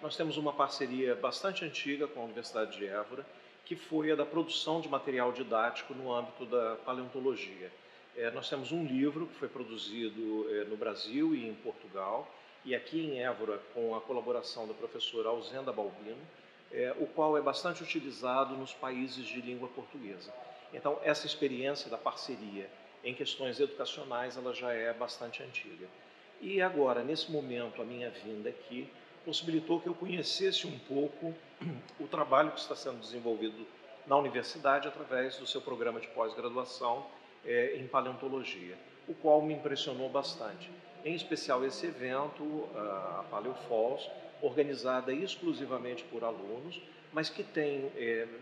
nós temos uma parceria bastante antiga com a Universidade de Évora, que foi a da produção de material didático no âmbito da paleontologia. Nós temos um livro que foi produzido no Brasil e em Portugal, e aqui em Évora, com a colaboração da professora Alzenda Balbino, o qual é bastante utilizado nos países de língua portuguesa. Então, essa experiência da parceria em questões educacionais, ela já é bastante antiga. E agora, nesse momento, a minha vinda aqui possibilitou que eu conhecesse um pouco o trabalho que está sendo desenvolvido na universidade através do seu programa de pós-graduação em paleontologia, o qual me impressionou bastante. Em especial esse evento, a PaleoFalls, organizada exclusivamente por alunos, mas que tem,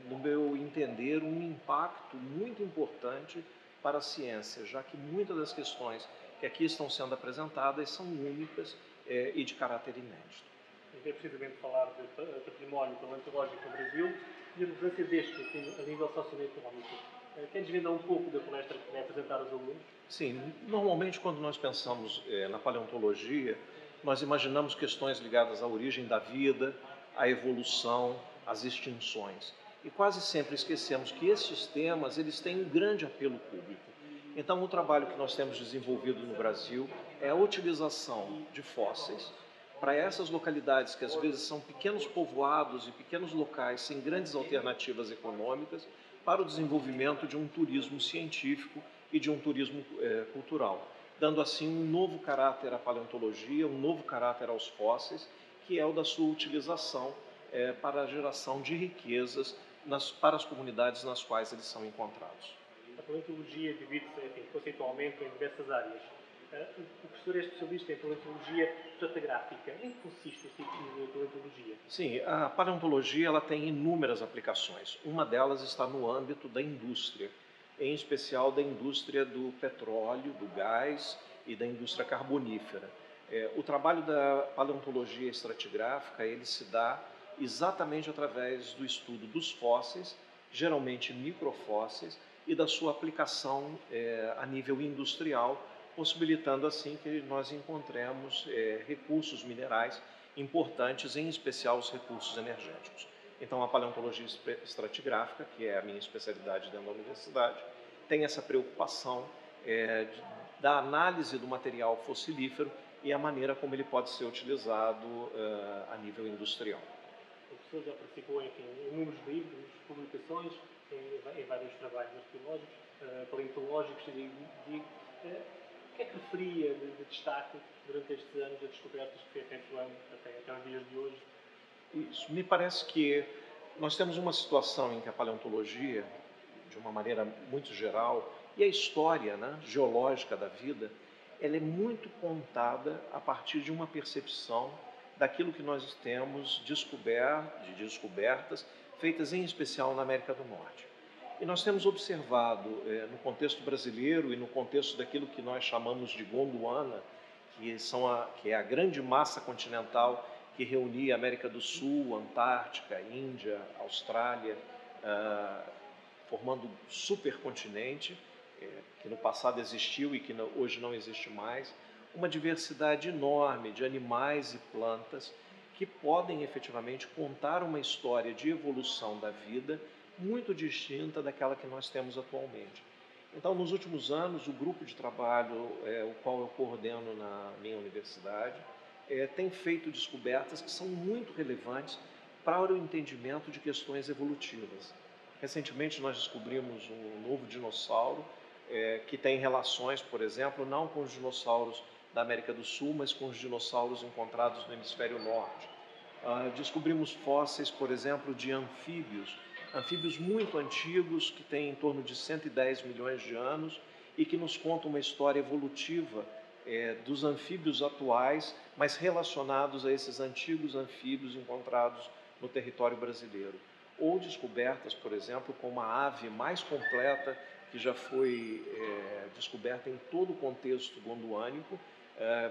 no meu entender, um impacto muito importante para a ciência, já que muitas das questões que aqui estão sendo apresentadas são únicas e de caráter inédito. É precisamente falar de património paleontológico no Brasil e a relevância deste a nível socioeconómico. Quer desvendar um pouco da palestra que vai apresentar aos alunos? Sim, normalmente quando nós pensamos na paleontologia, nós imaginamos questões ligadas à origem da vida, à evolução, às extinções. E quase sempre esquecemos que esses temas eles têm um grande apelo público. Então, o trabalho que nós temos desenvolvido no Brasil é a utilização de fósseis para essas localidades que às vezes são pequenos povoados e pequenos locais sem grandes alternativas econômicas para o desenvolvimento de um turismo científico e de um turismo cultural, dando assim um novo caráter à paleontologia, um novo caráter aos fósseis, que é o da sua utilização para a geração de riquezas para as comunidades nas quais eles são encontrados. A paleontologia divide-se conceitualmente em diversas áreas. O professor é especialista em paleontologia estratigráfica. Em que consiste este tipo de paleontologia? Sim, a paleontologia ela tem inúmeras aplicações. Uma delas está no âmbito da indústria, em especial da indústria do petróleo, do gás e da indústria carbonífera. O trabalho da paleontologia estratigráfica ele se dá exatamente através do estudo dos fósseis, geralmente microfósseis, e da sua aplicação a nível industrial, possibilitando assim que nós encontremos recursos minerais importantes, em especial os recursos energéticos. Então, a paleontologia estratigráfica, que é a minha especialidade dentro da universidade, tem essa preocupação da análise do material fossilífero e a maneira como ele pode ser utilizado a nível industrial. O professor já participou em inúmeros livros, publicações, em vários trabalhos arqueológicos, paleontológicos, o que é que referia de destaque durante estes anos, as descobertas que foi efetuando até os dias de hoje? Isso. Me parece que nós temos uma situação em que a paleontologia, de uma maneira muito geral, e a história geológica da vida, ela é muito contada a partir de uma percepção daquilo que nós temos de descobertas feitas em especial na América do Norte. E nós temos observado no contexto brasileiro e no contexto daquilo que nós chamamos de Gondwana, que é a grande massa continental que reunia a América do Sul, Antártica, Índia, Austrália, formando um supercontinente, que no passado existiu e que hoje não existe mais, uma diversidade enorme de animais e plantas que podem efetivamente contar uma história de evolução da vida muito distinta daquela que nós temos atualmente. Então, nos últimos anos, o grupo de trabalho, o qual eu coordeno na minha universidade, tem feito descobertas que são muito relevantes para o entendimento de questões evolutivas. Recentemente, nós descobrimos um novo dinossauro que tem relações, por exemplo, não com os dinossauros da América do Sul, mas com os dinossauros encontrados no hemisfério norte. Descobrimos fósseis, por exemplo, de anfíbios muito antigos, que têm em torno de 110 milhões de anos e que nos contam uma história evolutiva dos anfíbios atuais, mas relacionados a esses antigos anfíbios encontrados no território brasileiro. Ou descobertas, por exemplo, como a ave mais completa que já foi descoberta em todo o contexto gondwânico,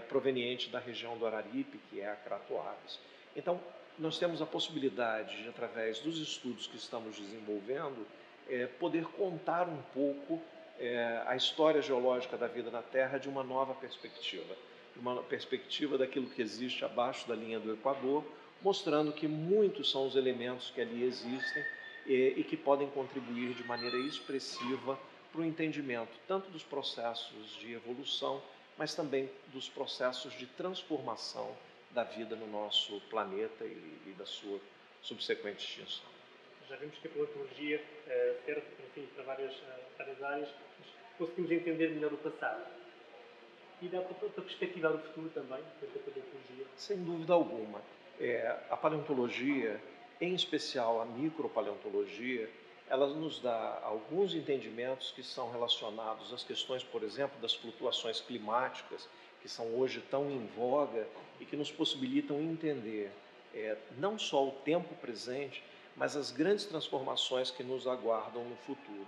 proveniente da região do Araripe, que é a Cratoaves. Então, nós temos a possibilidade de, através dos estudos que estamos desenvolvendo, poder contar um pouco a história geológica da vida na Terra de uma nova perspectiva daquilo que existe abaixo da linha do Equador, mostrando que muitos são os elementos que ali existem e que podem contribuir de maneira expressiva para o entendimento tanto dos processos de evolução, mas também dos processos de transformação da vida no nosso planeta e da sua subsequente extinção. Já vimos que a paleontologia serve, enfim, para várias áreas, mas conseguimos entender melhor o passado. E dá para perspectivar o futuro também, dentro da paleontologia? Sem dúvida alguma. A paleontologia, em especial a micropaleontologia, ela nos dá alguns entendimentos que são relacionados às questões, por exemplo, das flutuações climáticas, que são hoje tão em voga e que nos possibilitam entender não só o tempo presente, mas as grandes transformações que nos aguardam no futuro.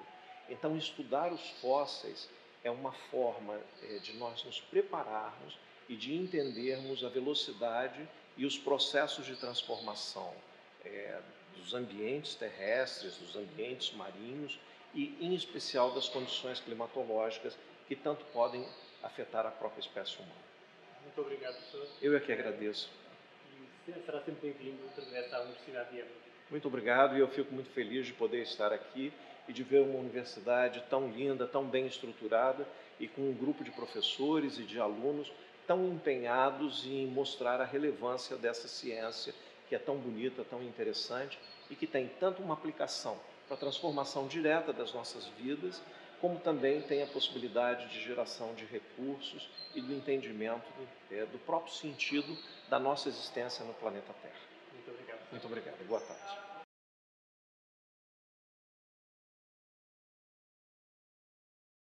Então, estudar os fósseis é uma forma de nós nos prepararmos e de entendermos a velocidade e os processos de transformação dos ambientes terrestres, dos ambientes marinhos e, em especial, das condições climatológicas que tanto podem afetar a própria espécie humana. Muito obrigado, professor. Eu é que agradeço. E será sempre bem-vindo de regresso à Universidade de Évora. Muito obrigado e eu fico muito feliz de poder estar aqui e de ver uma universidade tão linda, tão bem estruturada e com um grupo de professores e de alunos tão empenhados em mostrar a relevância dessa ciência que é tão bonita, tão interessante e que tem tanto uma aplicação para a transformação direta das nossas vidas, como também tem a possibilidade de geração de recursos e do entendimento do próprio sentido da nossa existência no planeta Terra. Muito obrigado. Muito obrigado. Boa tarde.